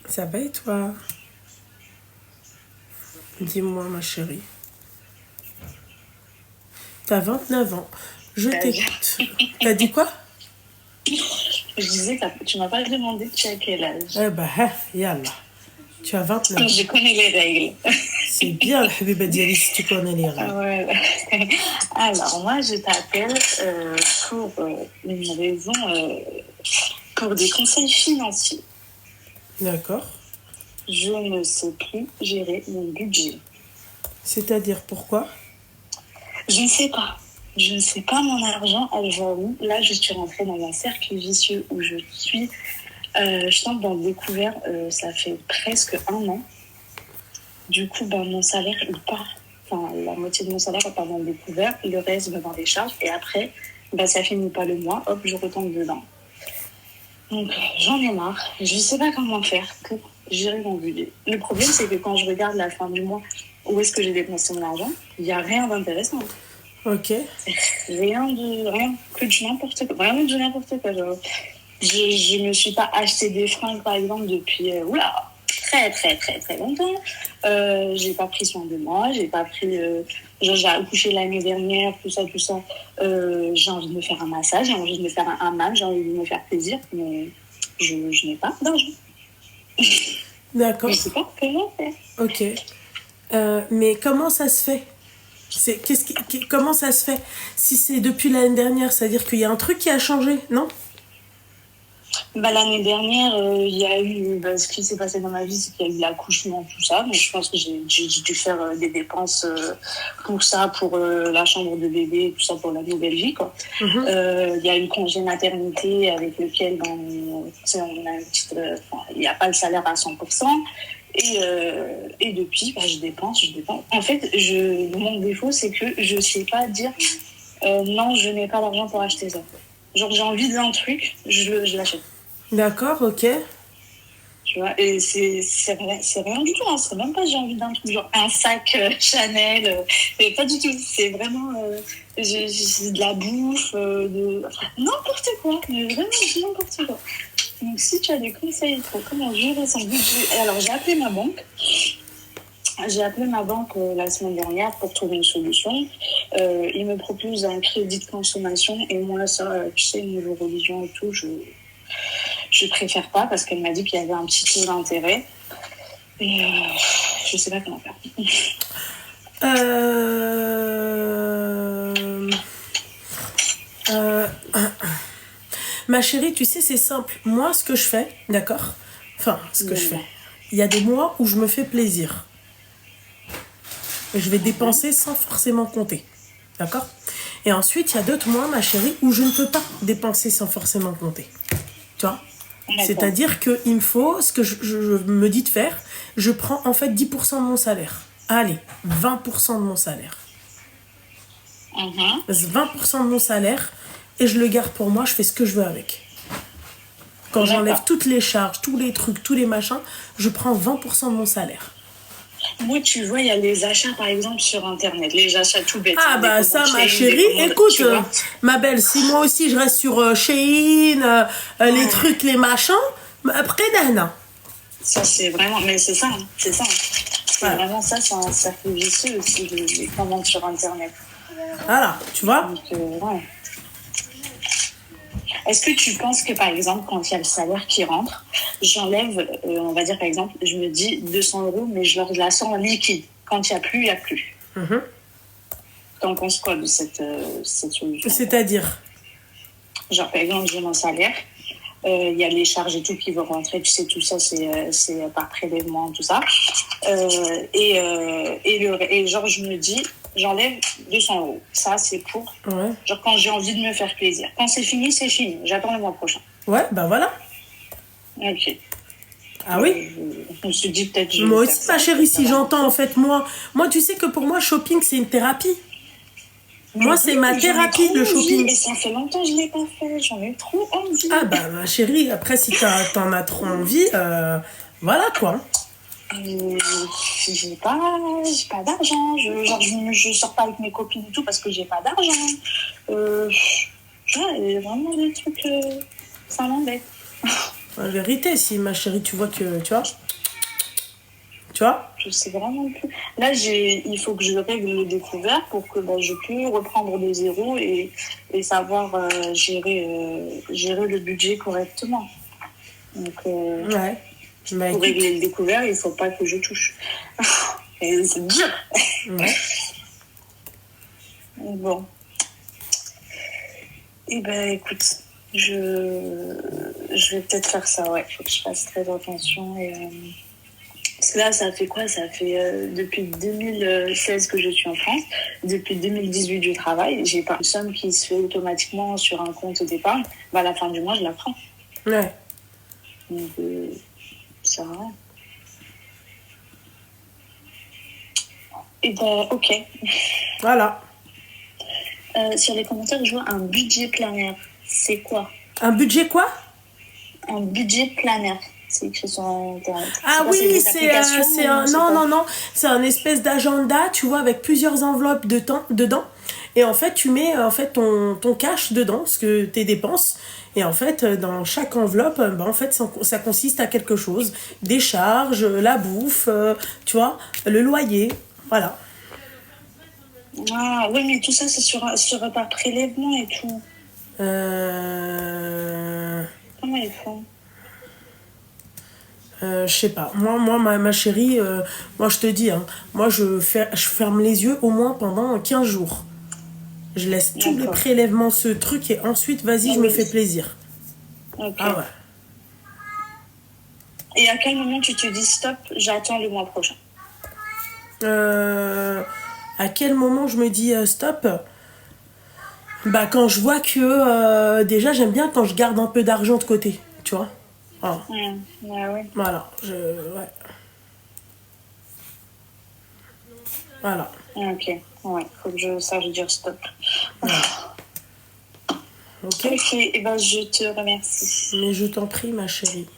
Ça va et toi? Dis-moi, ma chérie. T'as 29 ans. Je t'écoute. T'as dit quoi? Je disais, tu m'as pas demandé tu as quel âge. Eh bah, yallah. Tu as 29 ans. Je connais les règles. C'est bien, la habiba diali, si tu connais les règles. Ouais. Alors, moi, je t'appelle pour une raison, pour des conseils financiers. D'accord. Je ne sais plus gérer mon budget. C'est-à-dire pourquoi? Je ne sais pas. Je ne sais pas mon argent, elle va où. Là, je suis rentrée dans un cercle vicieux où je suis... je tombe dans le découvert, ça fait presque 1 an. Du coup, mon salaire, il part. Enfin, la moitié de mon salaire part dans le découvert. Le reste va dans les charges. Et après, ça finit pas le mois. Hop, je retombe dedans. Donc, j'en ai marre. Je ne sais pas comment faire pour gérer mon budget. Le problème, c'est que quand je regarde la fin du mois, où est-ce que j'ai dépensé mon argent, il n'y a rien d'intéressant. Ok. Rien que du n'importe quoi. Vraiment du n'importe quoi. Genre, je me suis pas acheté des fringues, par exemple, depuis très, très, très, très longtemps. J'ai pas pris soin de moi. J'ai pas pris... j'ai accouché l'année dernière, tout ça. J'ai envie de me faire un massage, j'ai envie de me faire un hammam, j'ai envie de me faire plaisir, mais je n'ai pas d'argent. D'accord. Je sais pas comment faire. Ok. Mais comment ça se fait? Comment ça se fait? Si c'est depuis l'année dernière, c'est-à-dire qu'il y a un truc qui a changé, non? L'année dernière, il y a eu... ce qui s'est passé dans ma vie, c'est qu'il y a eu l'accouchement, tout ça. Donc, je pense que j'ai dû faire des dépenses pour ça, pour la chambre de bébé, tout ça, pour la nouvelle vie, quoi. Il y a eu le congé maternité avec lequel on a une petite... il n'y a pas le salaire à 100%. Et depuis, je dépense. En fait, mon défaut, c'est que je ne sais pas dire non, je n'ai pas l'argent pour acheter ça. Genre, j'ai envie d'un truc, je l'achète. D'accord, ok. Tu vois, et c'est rien du tout, hein. C'est même pas j'ai envie d'un truc, genre un sac Chanel, et pas du tout. C'est vraiment j'ai de la bouffe, n'importe quoi, mais vraiment n'importe quoi. Donc, si tu as des conseils pour comment gérer son budget, alors j'ai appelé ma banque. La semaine dernière pour trouver une solution. Ils me proposent un crédit de consommation et moi, ça, tu sais, niveau religion et tout, je préfère pas parce qu'elle m'a dit qu'il y avait un petit taux d'intérêt. Et je sais pas comment faire. Ma chérie, tu sais, c'est simple. Moi, ce que je fais, d'accord? Enfin, ce que je fais. Il y a des mois où je me fais plaisir. Et je vais dépenser sans forcément compter. D'accord? Et ensuite, il y a d'autres mois, ma chérie, où je ne peux pas dépenser sans forcément compter. Tu vois? C'est-à-dire qu'il me faut, ce que je me dis de faire, je prends en fait 10% de mon salaire. Allez, 20% de mon salaire. 20% de mon salaire, et je le garde pour moi, je fais ce que je veux avec. Quand j'enlève toutes les charges, tous les trucs, tous les machins, je prends 20% de mon salaire. Moi, tu vois, il y a les achats, par exemple, sur Internet. Les achats tout bêtes. Ah, ça, ma chérie, écoute, ma belle, si moi aussi je reste sur Shein, les trucs, les machins, après, Dana. Ça, c'est vraiment... Mais c'est ça, hein. C'est ça. C'est vraiment ça, c'est un cercle vicieux aussi, les commandes sur Internet. Voilà, tu vois. Donc, ouais. Est-ce que tu penses que, par exemple, quand il y a le salaire qui rentre, j'enlève, on va dire, par exemple, je me dis 200 €, mais je leur la sors en liquide. Quand il n'y a plus, il n'y a plus. T'en penses quoi de cette solution? C'est-à-dire? Genre, par exemple, j'ai mon salaire, il y a les charges et tout qui vont rentrer, tu sais, tout ça, c'est par prélèvement, tout ça. Et genre, je me dis, j'enlève 200 €. Ça, c'est pour, genre, quand j'ai envie de me faire plaisir. Quand c'est fini, c'est fini. J'attends le mois prochain. Ouais, voilà. Ok. Ah oui. Je me suis dit peut-être... Moi aussi, ma chérie, si j'entends, en fait, moi, tu sais que pour moi, shopping, c'est une thérapie. Moi, c'est ma thérapie, le shopping. Et ça fait longtemps que je ne l'ai pas fait. J'en ai trop envie. Ah ma chérie, après, si t'en as trop envie, voilà, quoi. J'ai pas d'argent. Je sors pas avec mes copines et tout parce que j'ai pas d'argent. Il y a vraiment des trucs... ça m'embête. En vérité, si ma chérie, tu vois que... Tu vois. Je sais vraiment plus. Là, il faut que je règle le découvert pour que je puisse reprendre de zéro et savoir gérer le budget correctement. Donc, Ouais. Bah, pour écoute. régler le découvert, il ne faut pas que je touche. Et c'est dur. Ouais. Bon. Eh ben, écoute, je vais peut-être faire ça, ouais. Il faut que je fasse très attention. Parce que là, ça fait quoi? Ça fait depuis 2016 que je suis en France. Depuis 2018, je travaille. J'ai pas une somme qui se fait automatiquement sur un compte d'épargne. À la fin du mois, je la prends. Ouais. Donc, ça va. Et ben, ok. Voilà. Sur les commentaires, je vois un budget planaire. C'est quoi? Un budget quoi? Un budget planaire. C'est écrit sur Internet. Ah Quoi, oui, c'est un... Non. C'est un espèce d'agenda, tu vois, avec plusieurs enveloppes dedans. Et en fait, tu mets ton cash dedans, tes dépenses. Et en fait, dans chaque enveloppe, en fait, ça consiste à quelque chose. Des charges, la bouffe, tu vois, le loyer. Voilà. Ah oui, mais tout ça, c'est sur par prélèvement et tout. Comment ils font? Je sais pas. Moi ma chérie, moi je te dis, hein, moi je ferme les yeux au moins pendant 15 jours. Je laisse tous les prélèvements, ce truc, et ensuite, vas-y, je me fais plaisir. Okay. Ah ouais. Et à quel moment tu te dis stop, j'attends le mois prochain? À quel moment je me dis stop? Quand je vois que déjà j'aime bien quand je garde un peu d'argent de côté, tu vois. Ah. Ouais. Voilà, ouais. Voilà. Ok, ouais, faut que je sache dire stop. Voilà. Ok. Ok, et ben je te remercie. Mais je t'en prie, ma chérie.